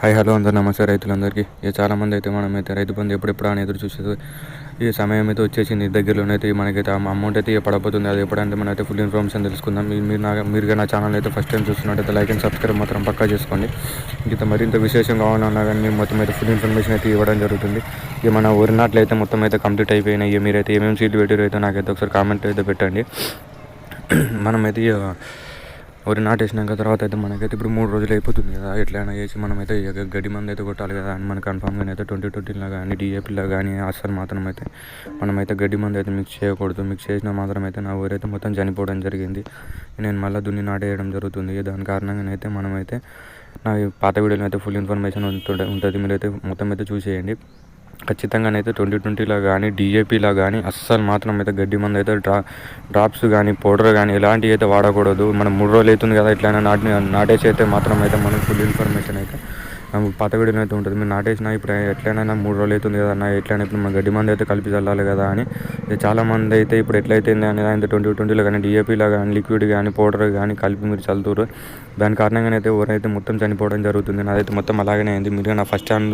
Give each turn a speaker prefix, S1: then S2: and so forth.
S1: Hi hello అందరూ నమస్తే రైతులందరికీ. చాలామంది అయితే మనమైతే రైతు బంధు ఎప్పుడెప్పుడు అని ఎదురు చూసేది. ఈ సమయం అయితే వచ్చేసింది. దగ్గరలోనైతే మనకైతే అమౌంట్ అయితే పడబోతుంది. అది ఎప్పుడంటే మనమైతే ఫుల్ ఇన్ఫర్మేషన్ తెలుసుకుందాం. మీరు నా ఛానల్ అయితే ఫస్ట్ టైం చూస్తున్నట్టయితే లైక్ అండ్ సబ్స్క్రైబ్ మాత్రం పక్కా చేసుకోండి. ఇంత మరింత విశేషం కావాలన్నా కానీ మొత్తం అయితే ఫుల్ ఇన్ఫర్మేషన్ అయితే ఇవ్వడం జరుగుతుంది. ఇక మన వరి నాట్లు అయితే మొత్తం అయితే కంప్లీట్ అయిపోయినాయి. మీరైతే ఏమేమి సీట్లు పెట్టారో అయితే నాకైతే ఒకసారి కామెంట్ అయితే పెట్టండి. మనమైతే వరి నాటేసినాక తర్వాత అయితే మనకైతే ఇప్పుడు 3 రోజులు అయిపోతుంది కదా. ఎట్లయినా చేసి మనమైతే గడ్డి మందు అయితే కొట్టాలి కదా అని మనకు కన్ఫామ్గా అయితే 2020 కానీ DAPలో కానీ అస్సలు మాత్రం అయితే మనమైతే గడ్డి మందు అయితే మిక్స్ చేయకూడదు. మిక్స్ చేసిన మాత్రం అయితే నా ఊరైతే మొత్తం చనిపోవడం జరిగింది. నేను మళ్ళీ దున్ని నాటేయడం జరుగుతుంది. దాని కారణంగానైతే మనమైతే నా పాత వీడియోలో అయితే ఫుల్ ఇన్ఫర్మేషన్ ఉంటుంది. మీరైతే మొత్తం అయితే చూసేయండి. ఖచ్చితంగానైతే 2020లో కానీ DAPలో కానీ అస్సలు మాత్రం అయితే గడ్డి మందు అయితే డ్రాప్స్ కానీ పౌడర్ కానీ ఎలాంటివి అయితే వాడకూడదు. మనం 3 రోజులు అవుతుంది కదా, ఎట్లయినా నాటేసి అయితే మాత్రం అయితే మనకు ఫుల్ ఇన్ఫర్మేషన్ అయితే పాత వీడియోలో అయితే ఉంటుంది. మీరు నాటేసినా ఇప్పుడు ఎట్లయినా 3 రోజులు అవుతుంది కదా అన్న, ఎట్లయినా ఇప్పుడు మన గడ్డి మందు అయితే కలిపి చల్లాలి కదా అని చాలామంది అయితే ఇప్పుడు ఎట్లయితే అనేది 2020లో కానీ DAPలో కానీ లిక్విడ్ కానీ పౌడర్ కానీ కలిపి మీరు చల్లుతారు. దాని కారణంగానైతే ఎవరైతే మొత్తం చనిపోవడం జరుగుతుంది. నాదైతే మొత్తం అలాగనే అయింది. మీరు నా ఫస్ట్ ఛానల్